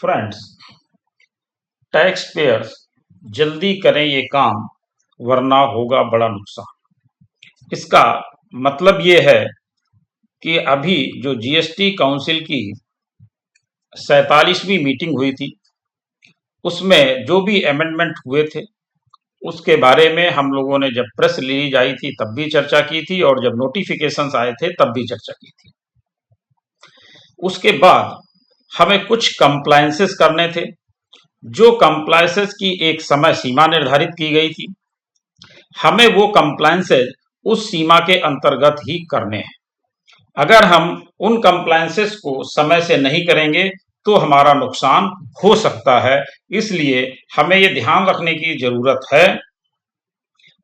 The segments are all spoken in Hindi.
फ्रेंड्स, टैक्स पेयर्स जल्दी करें ये काम वरना होगा बड़ा नुकसान। इसका मतलब ये है कि अभी जो जीएसटी काउंसिल की 47वीं मीटिंग हुई थी, उसमें जो भी अमेंडमेंट हुए थे उसके बारे में हम लोगों ने जब प्रेस रिलीज आई थी तब भी चर्चा की थी और जब नोटिफिकेशंस आए थे तब भी चर्चा की थी। उसके बाद हमें कुछ कंप्लायंसेस करने थे, जो कंप्लायंसेस की एक समय सीमा निर्धारित की गई थी। हमें वो कंप्लायंसेस उस सीमा के अंतर्गत ही करने हैं। अगर हम उन कंप्लायंसेस को समय से नहीं करेंगे तो हमारा नुकसान हो सकता है। इसलिए हमें ये ध्यान रखने की जरूरत है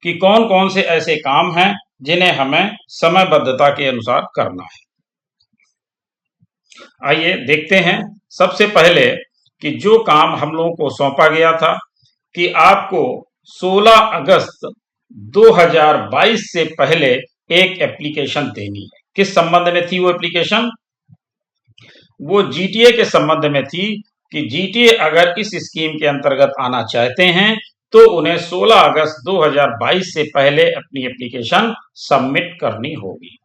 कि कौन कौन से ऐसे काम हैं जिन्हें हमें समयबद्धता के अनुसार करना है। आइए देखते हैं सबसे पहले कि जो काम हम लोगों को सौंपा गया था कि आपको 16 अगस्त 2022 से पहले एक एप्लीकेशन देनी है। किस संबंध में थी वो एप्लीकेशन? वो जीटीए के संबंध में थी कि जीटीए अगर इस स्कीम के अंतर्गत आना चाहते हैं तो उन्हें 16 अगस्त 2022 से पहले अपनी एप्लीकेशन सबमिट करनी होगी।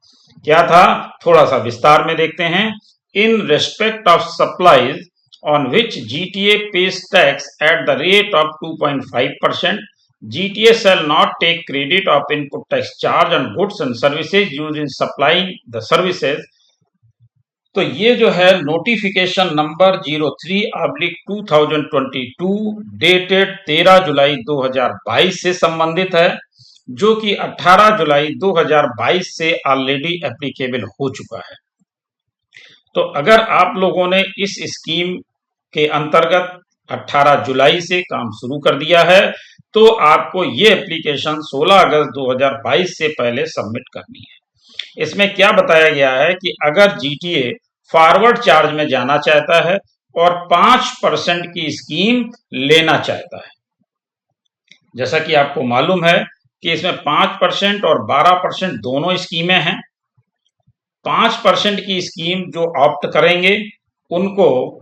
क्या था, थोड़ा सा विस्तार में देखते हैं। In respect of supplies on which GTA pays tax at the rate of 2.5%, GTA shall not take credit of input tax charge on goods and services used in supplying the services। तो ये जो है नोटिफिकेशन नंबर 03/2022 डेटेड 13 जुलाई 2022 से संबंधित है, जो कि 18 जुलाई 2022 से ऑलरेडी एप्लीकेबल हो चुका है। तो अगर आप लोगों ने इस स्कीम के अंतर्गत 18 जुलाई से काम शुरू कर दिया है तो आपको ये एप्लीकेशन 16 अगस्त 2022 से पहले सबमिट करनी है। इसमें क्या बताया गया है कि अगर जीटीए फॉरवर्ड चार्ज में जाना चाहता है और 5% की स्कीम लेना चाहता है, जैसा कि आपको मालूम है कि इसमें 5% और 12% दोनों स्कीमें हैं। 5% की स्कीम जो ऑप्ट करेंगे उनको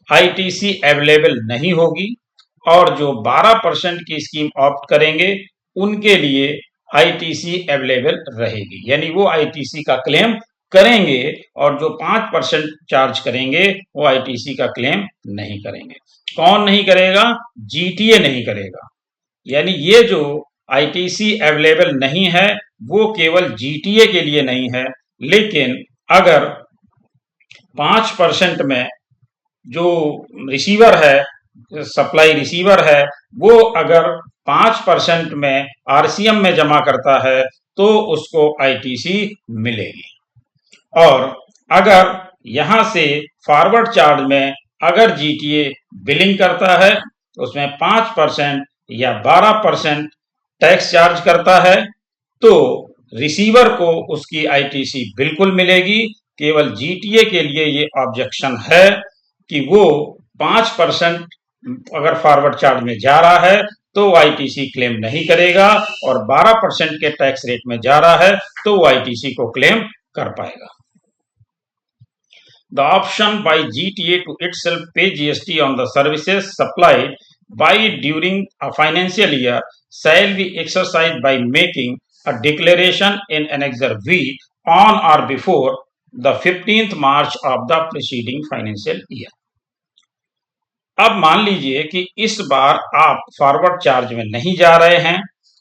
आईटीसी अवेलेबल नहीं होगी और जो 12% की स्कीम ऑप्ट करेंगे उनके लिए आईटीसी अवेलेबल रहेगी, यानी वो आईटीसी का क्लेम करेंगे और जो 5% चार्ज करेंगे वो आईटीसी का क्लेम नहीं करेंगे। कौन नहीं करेगा? जीटीए नहीं करेगा। यानी ये जो आईटीसी अवेलेबल नहीं है वो केवल जीटीए के लिए नहीं है, लेकिन अगर 5% में जो रिसीवर है, सप्लाई रिसीवर है, वो अगर 5% में आरसीएम में जमा करता है तो उसको आईटीसी मिलेगी। और अगर यहां से फॉरवर्ड चार्ज में अगर जीटीए बिलिंग करता है तो उसमें 5% या 12% टैक्स चार्ज करता है तो रिसीवर को उसकी आईटीसी बिल्कुल मिलेगी। केवल जीटीए के लिए ये ऑब्जेक्शन है कि वो 5% अगर फॉरवर्ड चार्ज में जा रहा है तो वो आईटीसी क्लेम नहीं करेगा और 12% के टैक्स रेट में जा रहा है तो वो आईटीसी को क्लेम कर पाएगा। The option by GTA to itself pay GST on the services supplied by during a financial year shall be exercised by making a declaration in Annexure V on or before the 15th March of the preceding financial year। अब मान लीजिए कि इस बार आप फॉरवर्ड चार्ज में नहीं जा रहे हैं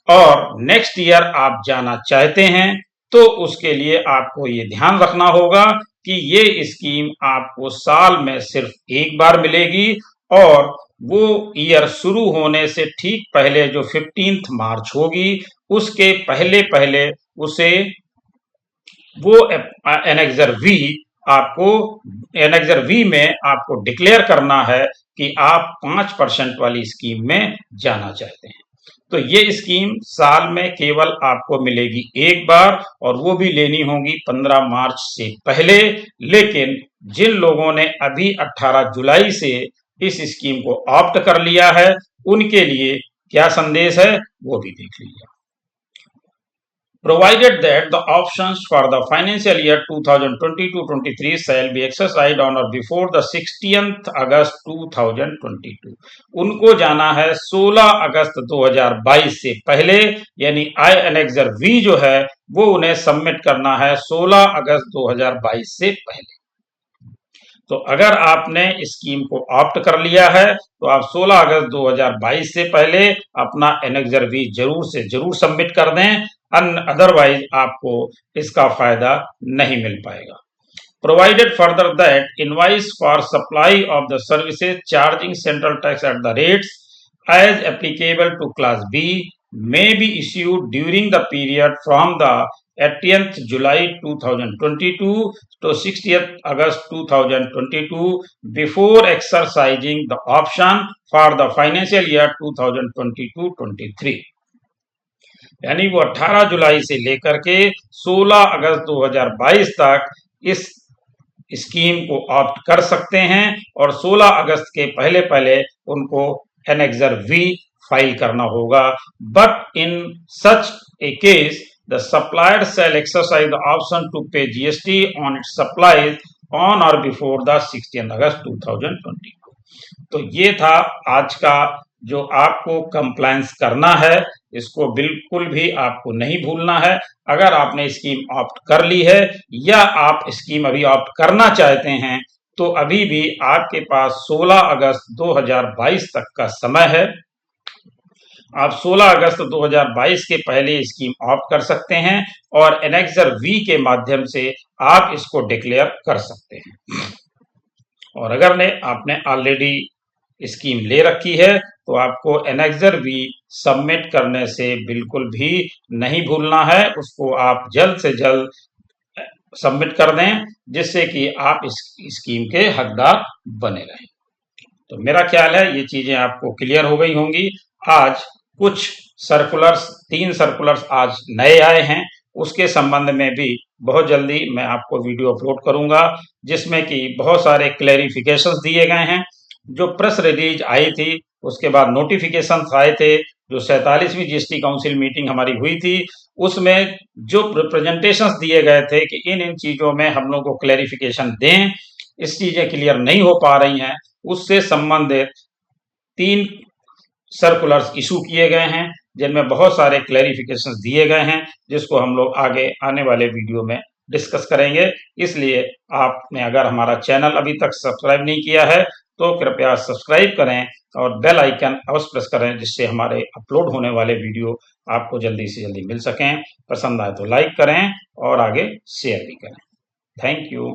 और नेक्स्ट ईयर आप जाना चाहते हैं तो उसके लिए आपको ये ध्यान रखना होगा कि ये स्कीम आपको साल में सिर्फ एक बार मिलेगी और वो ईयर शुरू होने से ठीक पहले जो 15 मार्च होगी उसके पहले पहले उसे वो एनेक्सर वी में आपको डिक्लेयर करना है कि आप 5% वाली स्कीम में जाना चाहते हैं। तो ये स्कीम साल में केवल आपको मिलेगी एक बार और वो भी लेनी होगी 15 मार्च से पहले। लेकिन जिन लोगों ने अभी 18 जुलाई से इस स्कीम को ऑप्ट कर लिया है उनके लिए क्या संदेश है वो भी देख लीजिए। provided that the options for the financial year 2022-23 shall be exercised on or before the 16th August 2022। उनको जाना है 16 अगस्त 2022 से पहले, यानी आई एनेक्सर वी जो है वो उन्हें सबमिट करना है 16 अगस्त 2022 से पहले। तो अगर आपने स्कीम को ऑप्ट कर लिया है तो आप 16 अगस्त 2022 से पहले अपना एनेक्सर वी जरूर से जरूर सबमिट कर दें, अदरवाइज आपको इसका फायदा नहीं मिल पाएगा। Provided further that invoice for supply of the services charging central tax at the rates as applicable to Class B may be issued during the period from the 18th July 2022 to 60th August 2022 before exercising the option for the financial year 2022-23। यानी वो 18 जुलाई से लेकर के 16 अगस्त 2022 तक इस स्कीम को ऑप्ट कर सकते हैं और 16 अगस्त के पहले पहले उनको एनेक्सर वी फाइल करना होगा। But in such a case the supplier shall exercise the option to pay GST on its supplies on or before the 16 August 2022। तो ये था आज का जो आपको कंप्लायंस करना है, इसको बिल्कुल भी आपको नहीं भूलना है। अगर आपने स्कीम ऑप्ट कर ली है या आप स्कीम अभी ऑप्ट करना चाहते हैं तो अभी भी आपके पास 16 अगस्त 2022 तक का समय है। आप 16 अगस्त 2022 के पहले स्कीम ऑप्ट कर सकते हैं और एनेक्सर वी के माध्यम से आप इसको डिक्लेयर कर सकते हैं। और अगर आपने ऑलरेडी स्कीम ले रखी है तो आपको एनेक्सर वी सबमिट करने से बिल्कुल भी नहीं भूलना है, उसको आप जल्द से जल्द सबमिट कर दें जिससे कि आप इस स्कीम के हकदार बने रहें। तो मेरा ख्याल है ये चीजें आपको क्लियर हो गई होंगी। आज कुछ सर्कुलर्स 3 सर्कुलर्स आज नए आए हैं, उसके संबंध में भी बहुत जल्दी मैं आपको वीडियो अपलोड करूंगा जिसमें कि बहुत सारे क्लैरिफिकेशंस दिए गए हैं। जो प्रेस रिलीज आई थी उसके बाद नोटिफिकेशन आए थे, जो 47वीं जीएसटी काउंसिल मीटिंग हमारी हुई थी उसमें जो रिप्रेजेंटेशंस दिए गए थे कि इन चीजों में हम लोग को क्लैरिफिकेशन दें, इस चीजें क्लियर नहीं हो पा रही हैं, उससे संबंधित 3 सर्कुलर्स इशू किए गए हैं जिनमें बहुत सारे क्लैरिफिकेशंस दिए गए हैं जिसको हम लोग आगे आने वाले वीडियो में डिस्कस करेंगे। इसलिए आपने अगर हमारा चैनल अभी तक सब्सक्राइब नहीं किया है तो कृपया सब्सक्राइब करें और बेल आइकन अवश्य प्रेस करें जिससे हमारे अपलोड होने वाले वीडियो आपको जल्दी से जल्दी मिल सकें। पसंद आए तो लाइक करें और आगे शेयर भी करें। Thank you.